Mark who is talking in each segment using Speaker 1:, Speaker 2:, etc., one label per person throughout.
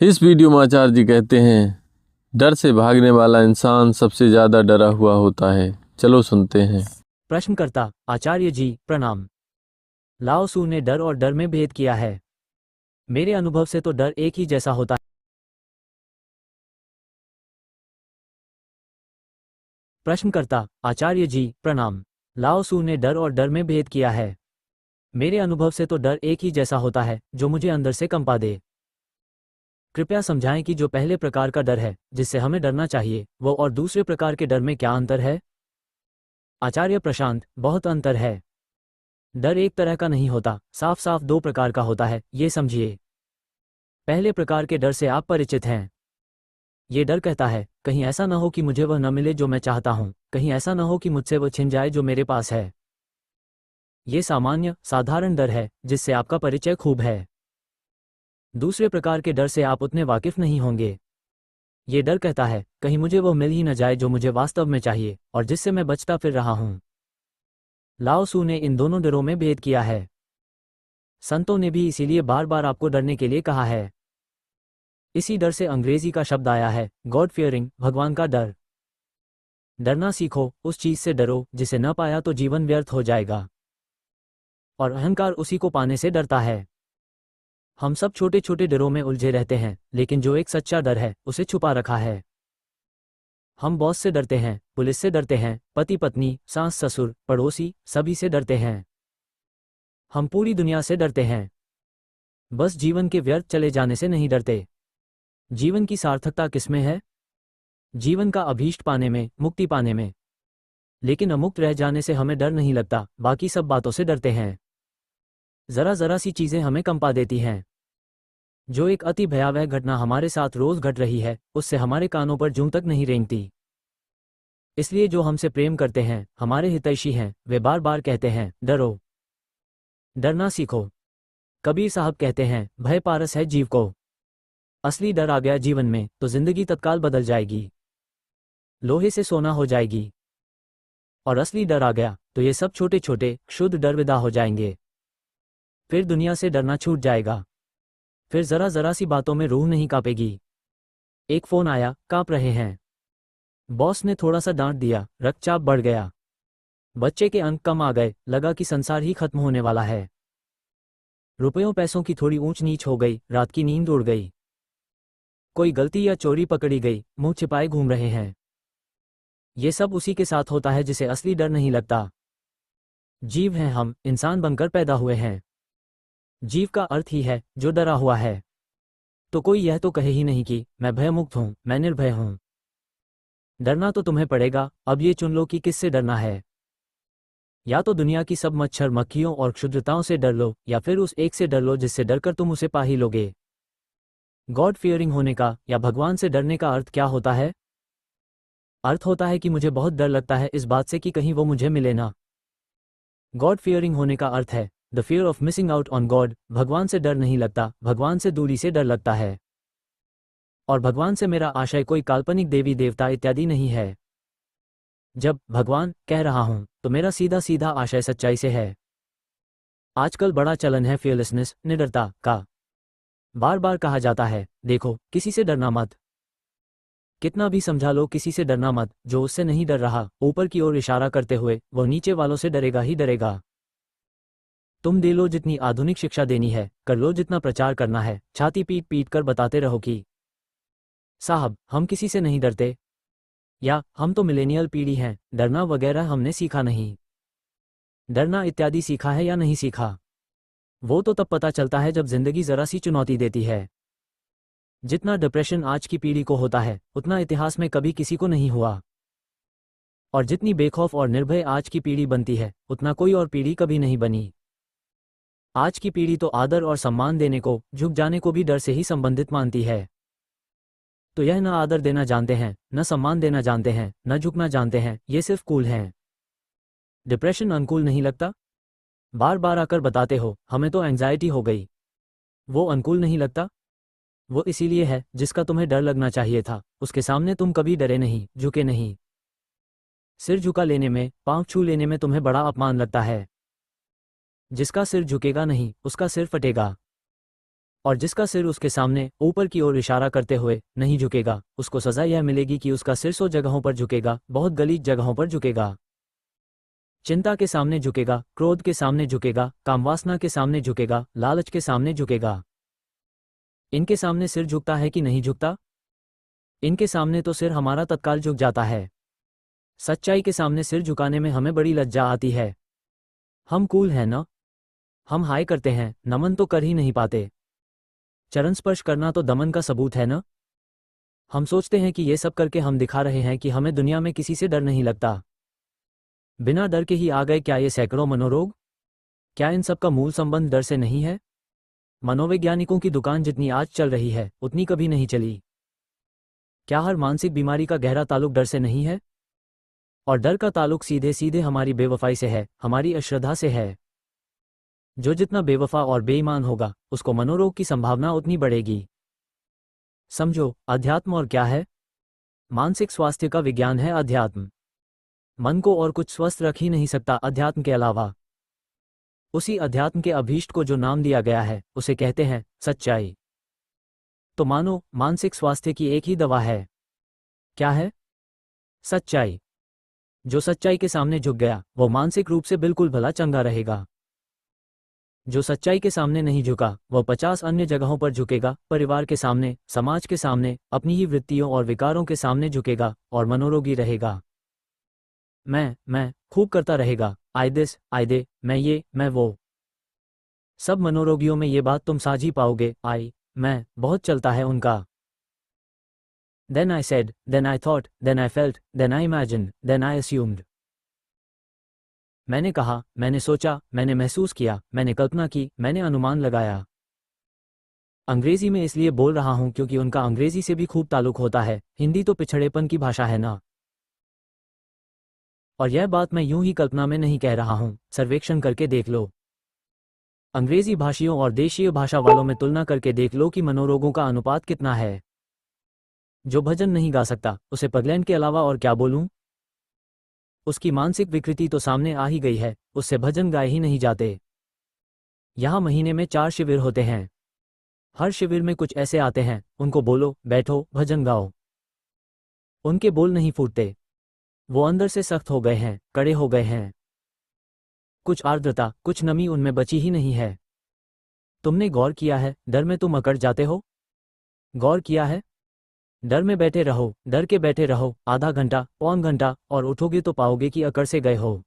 Speaker 1: इस वीडियो में आचार्य जी कहते हैं, डर से भागने वाला इंसान सबसे ज्यादा डरा हुआ होता है। चलो सुनते हैं।
Speaker 2: प्रश्नकर्ता: आचार्य जी प्रणाम। लाओ सू ने डर और डर में भेद किया है। मेरे अनुभव से तो डर एक ही जैसा होता है। प्रश्नकर्ता: आचार्य जी प्रणाम। लाओ सू ने डर और डर में भेद किया है। मेरे अनुभव से तो डर एक ही जैसा होता है जो मुझे अंदर से कंपा दे। कृपया समझाएं कि जो पहले प्रकार का डर है जिससे हमें डरना चाहिए, वो और दूसरे प्रकार के डर में क्या अंतर है। आचार्य प्रशांत: बहुत अंतर है। डर एक तरह का नहीं होता, साफ साफ दो प्रकार का होता है, ये समझिए। पहले प्रकार के डर से आप परिचित हैं। ये डर कहता है, कहीं ऐसा ना हो कि मुझे वह न मिले जो मैं चाहता हूं, कहीं ऐसा ना हो कि मुझसे वह छिन जाए जो मेरे पास है। ये सामान्य साधारण डर है जिससे आपका परिचय खूब है। दूसरे प्रकार के डर से आप उतने वाकिफ नहीं होंगे। ये डर कहता है, कहीं मुझे वह मिल ही न जाए जो मुझे वास्तव में चाहिए और जिससे मैं बचता फिर रहा हूं। लाओ सू ने इन दोनों डरों में भेद किया है। संतों ने भी इसीलिए बार बार आपको डरने के लिए कहा है। इसी डर से अंग्रेजी का शब्द आया है, गॉड फियरिंग, भगवान का डर। डरना सीखो, उस चीज से डरो जिसे न पाया तो जीवन व्यर्थ हो जाएगा। और अहंकार उसी को पाने से डरता है। हम सब छोटे छोटे डरों में उलझे रहते हैं, लेकिन जो एक सच्चा डर है उसे छुपा रखा है। हम बॉस से डरते हैं, पुलिस से डरते हैं, पति पत्नी, सास ससुर, पड़ोसी, सभी से डरते हैं। हम पूरी दुनिया से डरते हैं। बस जीवन के व्यर्थ चले जाने से नहीं डरते। जीवन की सार्थकता किसमें है? जीवन का अभीष्ट पाने में, मुक्ति पाने में। लेकिन अमुक्त रह जाने से हमें डर नहीं लगता, बाकी सब बातों से डरते हैं। जरा जरा सी चीजें हमें कंपा देती हैं। जो एक अति भयावह घटना हमारे साथ रोज घट रही है, उससे हमारे कानों पर जूं तक नहीं रेंगती। इसलिए जो हमसे प्रेम करते हैं, हमारे हितैषी हैं, वे बार बार कहते हैं, डरो, डरना सीखो। कबीर साहब कहते हैं, भय पारस है जीव को। असली डर आ गया जीवन में तो जिंदगी तत्काल बदल जाएगी, लोहे से सोना हो जाएगी। और असली डर आ गया तो ये सब छोटे छोटे क्षुद्र डर विदा हो जाएंगे। फिर दुनिया से डरना छूट जाएगा। फिर जरा जरा सी बातों में रूह नहीं कांपेगी। एक फोन आया, कांप रहे हैं। बॉस ने थोड़ा सा डांट दिया, रक्तचाप बढ़ गया। बच्चे के अंक कम आ गए, लगा कि संसार ही खत्म होने वाला है। रुपयों पैसों की थोड़ी ऊंच नीच हो गई, रात की नींद उड़ गई। कोई गलती या चोरी पकड़ी गई, मुंह छिपाए घूम रहे हैं। ये सब उसी के साथ होता है जिसे असली डर नहीं लगता। जीव हैं हम, इंसान बनकर पैदा हुए हैं। जीव का अर्थ ही है जो डरा हुआ है। तो कोई यह तो कहे ही नहीं कि मैं भयमुक्त हूं, मैं निर्भय हूं। डरना तो तुम्हें पड़ेगा। अब ये चुन लो कि किससे डरना है। या तो दुनिया की सब मच्छर मक्खियों और क्षुद्रताओं से डर लो, या फिर उस एक से डर लो जिससे डरकर तुम उसे पा ही लोगे। गॉड फियरिंग होने का या भगवान से डरने का अर्थ क्या होता है? अर्थ होता है कि मुझे बहुत डर लगता है इस बात से कि कहीं वो मुझे मिले ना। गॉड फियरिंग होने का अर्थ है the fear of missing out on God. भगवान से डर नहीं लगता, भगवान से दूरी से डर लगता है। और भगवान से मेरा आशय कोई काल्पनिक देवी देवता इत्यादि नहीं है। जब भगवान कह रहा हूं तो मेरा सीधा सीधा आशय सच्चाई से है। आजकल बड़ा चलन है फियरलेसनेस, निडरता का। बार बार कहा जाता है, देखो किसी से डरना मत। कितना भी समझा लो, किसी से डरना मत। जो उससे नहीं डर रहा, ऊपर की ओर इशारा करते हुए, वो नीचे वालों से डरेगा ही डरेगा। तुम दे लो जितनी आधुनिक शिक्षा देनी है, कर लो जितना प्रचार करना है, छाती पीट पीट कर बताते रहो कि साहब हम किसी से नहीं डरते, या हम तो मिलेनियल पीढ़ी हैं, डरना वगैरह हमने सीखा नहीं। डरना इत्यादि सीखा है या नहीं सीखा, वो तो तब पता चलता है जब जिंदगी जरा सी चुनौती देती है। जितना डिप्रेशन आज की पीढ़ी को होता है, उतना इतिहास में कभी किसी को नहीं हुआ। और जितनी बेखौफ और निर्भय आज की पीढ़ी बनती है, उतना कोई और पीढ़ी कभी नहीं बनी। आज की पीढ़ी तो आदर और सम्मान देने को, झुक जाने को भी डर से ही संबंधित मानती है। तो यह न आदर देना जानते हैं, न सम्मान देना जानते हैं, न झुकना जानते हैं, ये सिर्फ कूल हैं। डिप्रेशन अनुकूल नहीं लगता? बार बार आकर बताते हो, हमें तो एंजाइटी हो गई। वो अनुकूल नहीं लगता? वो इसीलिए है जिसका तुम्हें डर लगना चाहिए था, उसके सामने तुम कभी डरे नहीं, झुके नहीं। सिर झुका लेने में, पांव छू लेने में तुम्हें बड़ा अपमान लगता है। जिसका सिर झुकेगा नहीं, उसका सिर फटेगा। और जिसका सिर उसके सामने ऊपर की ओर इशारा करते हुए नहीं झुकेगा, उसको सजा यह मिलेगी कि उसका सिर 100 जगहों पर झुकेगा, बहुत गलीज जगहों पर झुकेगा। चिंता के सामने झुकेगा, क्रोध के सामने झुकेगा, कामवासना के सामने झुकेगा, लालच के सामने झुकेगा। इनके सामने सिर झुकता है कि नहीं झुकता? इनके सामने तो सिर हमारा तत्काल झुक जाता है। सच्चाई के सामने सिर झुकाने में हमें बड़ी लज्जा आती है। हम कूल हैं ना? हम हाय करते हैं, नमन तो कर ही नहीं पाते। चरण स्पर्श करना तो दमन का सबूत है ना? हम सोचते हैं कि ये सब करके हम दिखा रहे हैं कि हमें दुनिया में किसी से डर नहीं लगता। बिना डर के ही आ गए क्या ये सैकड़ों मनोरोग? क्या इन सब का मूल संबंध डर से नहीं है? मनोवैज्ञानिकों की दुकान जितनी आज चल रही है उतनी कभी नहीं चली। क्या हर मानसिक बीमारी का गहरा ताल्लुक डर से नहीं है? और डर का ताल्लुक सीधे सीधे हमारी बेवफाई से है, हमारी अश्रद्धा से है। जो जितना बेवफा और बेईमान होगा उसको मनोरोग की संभावना उतनी बढ़ेगी। समझो, अध्यात्म और क्या है? मानसिक स्वास्थ्य का विज्ञान है अध्यात्म। मन को और कुछ स्वस्थ रख ही नहीं सकता अध्यात्म के अलावा। उसी अध्यात्म के अभीष्ट को जो नाम दिया गया है उसे कहते हैं सच्चाई। तो मानो मानसिक स्वास्थ्य की एक ही दवा है। क्या है? सच्चाई। जो सच्चाई के सामने झुक गया वो मानसिक रूप से बिल्कुल भला चंगा रहेगा। जो सच्चाई के सामने नहीं झुका वह 50 अन्य जगहों पर झुकेगा, परिवार के सामने, समाज के सामने, अपनी ही वृत्तियों और विकारों के सामने झुकेगा और मनोरोगी रहेगा। मैं खूब करता रहेगा, आई दिस आई दे, मैं ये मैं वो। सब मनोरोगियों में ये बात तुम साझी पाओगे, मैं बहुत चलता है उनका। Then I said, then I thought, then I felt, then I imagined, then I assumed. मैंने कहा, मैंने सोचा, मैंने महसूस किया, मैंने कल्पना की, मैंने अनुमान लगाया। अंग्रेजी में इसलिए बोल रहा हूं क्योंकि उनका अंग्रेजी से भी खूब ताल्लुक होता है, हिंदी तो पिछड़ेपन की भाषा है ना। और यह बात मैं यूं ही कल्पना में नहीं कह रहा हूं, सर्वेक्षण करके देख लो। अंग्रेजी भाषियों और देशीय भाषा वालों में तुलना करके देख लो कि मनोरोगों का अनुपात कितना है। जो भजन नहीं गा सकता उसे पगलैंड के अलावा और क्या बोलूं? उसकी मानसिक विकृति तो सामने आ ही गई है, उससे भजन गाए ही नहीं जाते। यहाँ महीने में 4 शिविर होते हैं। हर शिविर में कुछ ऐसे आते हैं, उनको बोलो, बैठो, भजन गाओ। उनके बोल नहीं फूटते। वो अंदर से सख्त हो गए हैं, कड़े हो गए हैं। कुछ आर्द्रता, कुछ नमी उनमें बची ही नहीं है। तुमने गौर किया है, डर में तुम अकड़ जाते हो? गौर किया है? डर में बैठे रहो, डर के बैठे रहो, आधा घंटा, पौन घंटा, और उठोगे तो पाओगे कि अकड़ से गए हो।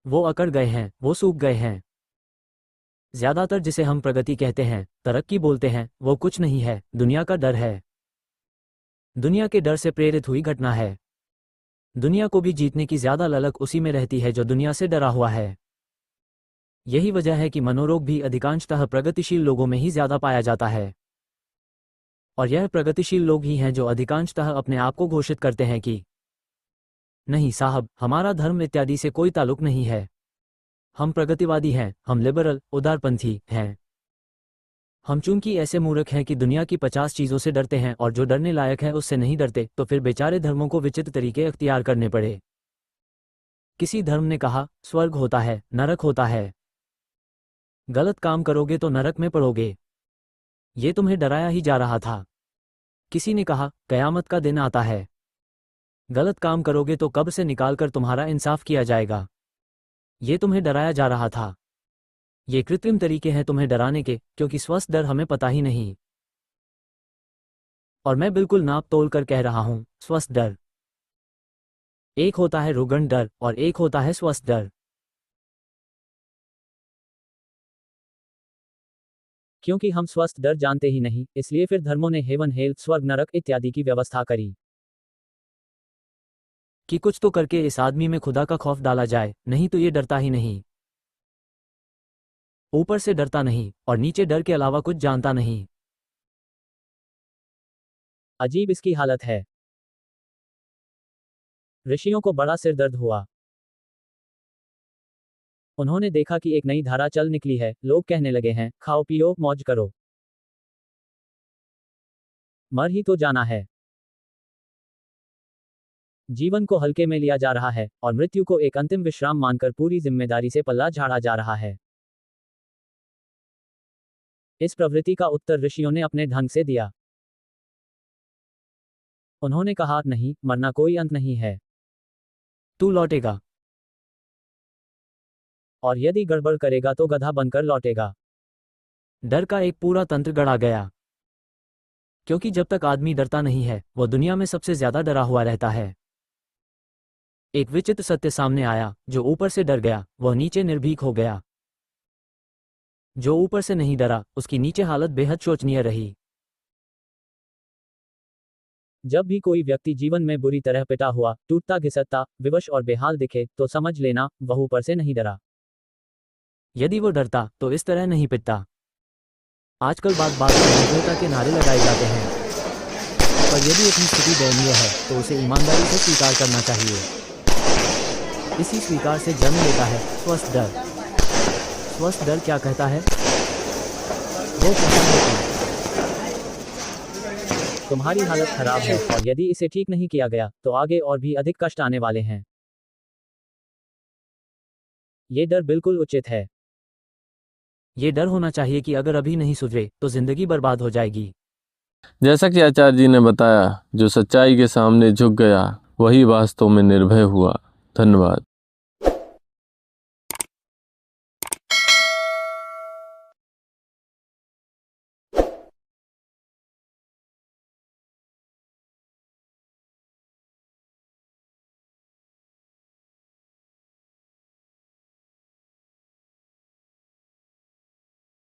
Speaker 2: वो अकड़ गए हैं, वो सूख गए हैं। ज्यादातर जिसे हम प्रगति कहते हैं, तरक्की बोलते हैं, वो कुछ नहीं है, दुनिया का डर है। दुनिया के डर से प्रेरित हुई घटना है। दुनिया को भी जीतने की ज्यादा ललक उसी में रहती है जो दुनिया से डरा हुआ है। यही वजह है कि मनोरोग भी अधिकांशतः प्रगतिशील लोगों में ही ज्यादा पाया जाता है। और यह प्रगतिशील लोग ही हैं जो अधिकांशतः अपने आप को घोषित करते हैं कि नहीं साहब, हमारा धर्म इत्यादि से कोई ताल्लुक नहीं है। हम प्रगतिवादी हैं, हम लिबरल, उदारपंथी हैं। हम चूंकि ऐसे मूर्ख हैं कि दुनिया की 50 चीज़ों से डरते हैं और जो डरने लायक है उससे नहीं डरते, तो फिर बेचारे धर्मों को विचित्र तरीके अख्तियार करने पड़े। किसी धर्म ने कहा स्वर्ग होता है, नरक होता है। गलत काम करोगे तो नरक में पड़ोगे। ये तुम्हें डराया ही जा रहा था। किसी ने कहा कयामत का दिन आता है। गलत काम करोगे तो कब्र से निकालकर तुम्हारा इंसाफ किया जाएगा। ये तुम्हें डराया जा रहा था। ये कृत्रिम तरीके हैं तुम्हें डराने के, क्योंकि स्वस्थ डर हमें पता ही नहीं। और मैं बिल्कुल नाप तोल कर कह रहा हूं, स्वस्थ डर। एक होता है रुग्ण डर और एक होता है स्वस्थ डर। क्योंकि हम स्वस्थ डर जानते ही नहीं, इसलिए फिर धर्मों ने हेवन हेल, स्वर्ग नरक इत्यादि की व्यवस्था करी कि कुछ तो करके इस आदमी में खुदा का खौफ डाला जाए, नहीं तो ये डरता ही नहीं। ऊपर से डरता नहीं और नीचे डर के अलावा कुछ जानता नहीं। अजीब इसकी हालत है। ऋषियों को बड़ा सिर दर्द हुआ। उन्होंने देखा कि एक नई धारा चल निकली है, लोग कहने लगे हैं खाओ पियो मौज करो, मर ही तो जाना है। जीवन को हल्के में लिया जा रहा है और मृत्यु को एक अंतिम विश्राम मानकर पूरी जिम्मेदारी से पल्ला झाड़ा जा रहा है। इस प्रवृत्ति का उत्तर ऋषियों ने अपने ढंग से दिया। उन्होंने कहा, नहीं, मरना कोई अंत नहीं है। तू लौटेगा, और यदि गड़बड़ करेगा तो गधा बनकर लौटेगा। डर का एक पूरा तंत्र गढ़ा गया, क्योंकि जब तक आदमी डरता नहीं है, वह दुनिया में सबसे ज्यादा डरा हुआ रहता है। एक विचित्र सत्य सामने आया, जो ऊपर से डर गया वह नीचे निर्भीक हो गया। जो ऊपर से नहीं डरा, उसकी नीचे हालत बेहद शोचनीय रही। जब भी कोई व्यक्ति जीवन में बुरी तरह पिटा हुआ, टूटता घिसटता, विवश और बेहाल दिखे, तो समझ लेना वह ऊपर से नहीं डरा। यदि वो डरता तो इस तरह नहीं पिटता। आजकल बात बात में निर्भयता के नारे लगाए जाते हैं, पर यदि अपनी स्थिति दयनीय है तो उसे ईमानदारी से स्वीकार करना चाहिए। इसी स्वीकार से जन्म लेता है स्वस्थ डर। स्वस्थ डर क्या कहता है? वो कहता है कि तुम्हारी हालत खराब है, और यदि इसे ठीक नहीं किया गया तो आगे और भी अधिक कष्ट आने वाले हैं। ये डर बिल्कुल उचित है। ये डर होना चाहिए कि अगर अभी नहीं सुधरे तो जिंदगी बर्बाद हो जाएगी।
Speaker 1: जैसा कि आचार्य जी ने बताया, जो सच्चाई के सामने झुक गया वही वास्तव में निर्भय हुआ। धन्यवाद।